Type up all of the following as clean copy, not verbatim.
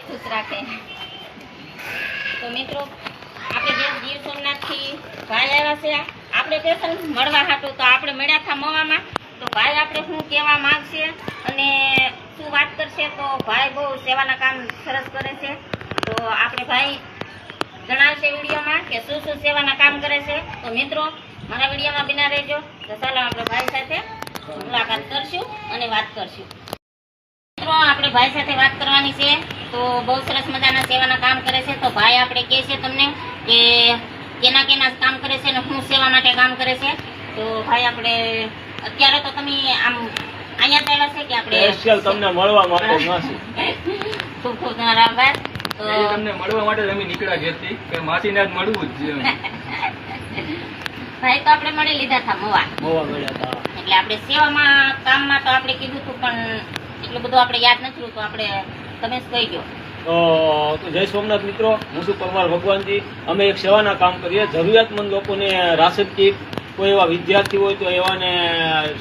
ખુશ રાખે. તો મિત્રો આપણે ગીર સોમનાથ થી ભાઈ આવ્યા છે આપણે સ્ટેશન મળવા હાટું. તો આપણે મળ્યા હતા મોવામાં. તો ભાઈ આપણે શું કહેવા માંગશે અને શું વાત કરશે. તો ભાઈ બહુ સેવાના કામ સરસ કરે છે. તો આપણે ભાઈ જણાવશે વિડીયોમાં કે શું શું સેવાના કામ કરે છે. તો મિત્રો મારા વિડીયોમાં બિના રહેજો. તો ચાલો આપણે ભાઈ સાથે મુલાકાત કરશું અને વાત કરશું. મિત્રો આપણે ભાઈ સાથે વાત કરવાની છે. તો બહુ સરસ મજાના સેવાના કામ કરે છે. તો ભાઈ આપણે કહે છે તમને કે કેના કેના કામ કરે છે અને શું સેવા માટે કામ કરે છે. તો ભાઈ આપણે અત્યારે તો તમે આમ અહીંયા જ આવ્યા છે કે આપણે સ્પેશિયલ તમને મળવા માટે નથી. ખૂબ ખૂબ તમારો આભાર. તો તમને મળવા માટે અમે નીકળ્યા ઘેરથી કે માસીને જ મળવું જ છે. ભાઈ તો આપણે મળી લીધા હતા મોવા મળ્યા હતા. એટલે આપણે સેવામાં કામમાં તો આપણે કીધું હતું પણ એટલું બધું આપણે યાદ નથી. તો આપણે તમે જ કહી દો. તો જય સોમનાથ મિત્રો, હું છું પરમાર ભગવાનજી. અમે એક સેવાના કામ કરીએ. જરૂરિયાતમંદ લોકોને રાશન કીટ, કોઈ એવા વિદ્યાર્થી હોય તો એવાને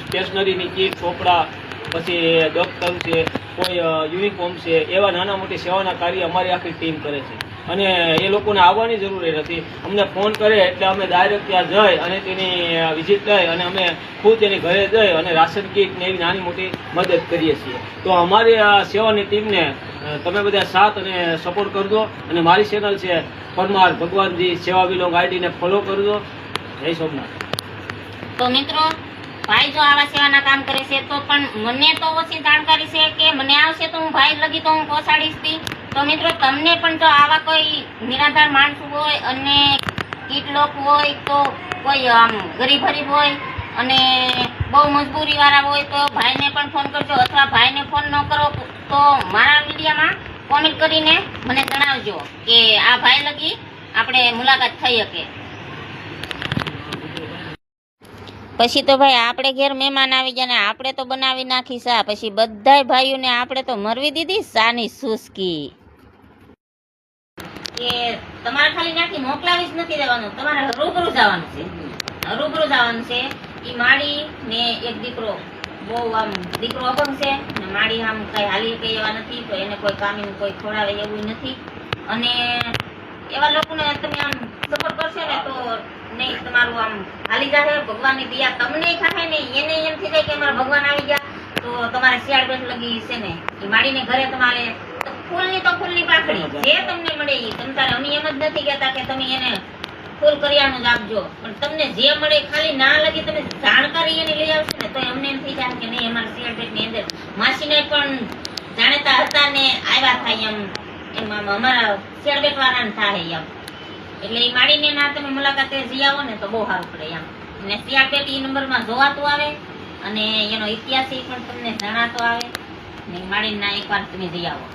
સ્ટેશનરીની કીટ, ચોપડા, પછી દફતર છે, કોઈ યુનિફોર્મ છે, એવા નાના મોટી સેવાના કાર્ય અમારી આખી ટીમ કરે છે. અને એ લોકોને આવવાની જરૂર નથી. અમને ફોન કરે એટલે અમે ડાયરેક્ટ ત્યાં જઈ અને તેની વિઝિટ લઈ અને અમે ખુદ એની ઘરે જઈ અને રાશન કીટ ને એવી નાની મોટી મદદ કરીએ છીએ. તો અમારી આ સેવાની ટીમને તમે બધા સાથ અને સપોર્ટ કરજો. અને મારી ચેનલ છે પરમાર ભગવાનજી સેવા વિલોંગ, આઈડીને ફોલો કરજો. જય સોમનાથ. તો મિત્રો ભાઈ જો આવા સેવાના કામ કરે છે તો પણ મને તો ઓછી જાણકારી છે કે મને આવશે તો હું ભાઈ લગી તો હું પહોંચાડીશ. તો મિત્રો તમને પણ જો આવા કોઈ નિરાધાર માણસ હોય અને કીટલોક હોય, તો કોઈ આમ ગરીબ હરીબ હોય અને બહુ મજબૂરી વાળા હોય તો ભાઈને પણ ફોન કરજો. અથવા ભાઈને ફોન ન કરો તો મારા વિડીયોમાં કોમેન્ટ કરીને મને જણાવજો કે આ ભાઈ લગી આપણે મુલાકાત થઈ શકે. પછી તો ભાઈ આપણે ઘેર મહેમાન આવી ગયા ને આપણે તો બનાવી નાખી ચા. પછી બધાય ભાઈઓને આપણે તો મરવી દીધી ચાની સુસ્કી. કે તમારે ખાલી નાખી મોકલાવી જ નથી દેવાનું, તમારે રૂબરૂ જવાનું છે. રૂબરૂ જવાનું છે. એ માડી ને એક દીકરો, બહુ આમ દીકરો અપંગ છે ને માડી આમ કઈ હાલી કઈ એવા નથી. તો એને કોઈ કામી કોઈ ખોડાવે એવું નથી. અને એવા લોકોને તમે આમ સપોર્ટ કરશો ને તો નહીં તમારું આમ હાલી જશે. ભગવાનની દયા તમને ખાય ને એને એમ થઈ જાય કે અમારા ભગવાન આવી ગયા. તો તમારે શિયાળ બેઠ લગી છે ને એ માડીને ઘરે તમારે ફૂલની તો ફૂલની પાકડી જે તમને મળે એ તમારે અમે એમ જ નથી કહેતા કે તમે એને ફૂલ કરિયાણું જ આપજો. પણ તમને જે મળે ખાલી ના લગી તમે જાણકારી એની લઈ આવશો ને તો અમને એમ થઈ જાય કે નહીં અમારા શિયાળ બેઠની અંદર માસીને પણ જાણતા હતા ને આવ્યા થાય એમ અમારા શિયાળ બેઠ વાળાને થાય એમ. એટલે એ માડીને ના તમે મુલાકાતે જઈ આવો ને તો બહુ સારું પડે એમ. અને શિયાળ બેઠ એ નંબરમાં જોવાતું આવે અને એનો ઇતિહાસ પણ તમને જણાતો આવે ને. માડીને ના એકવાર તમે જઈ આવો.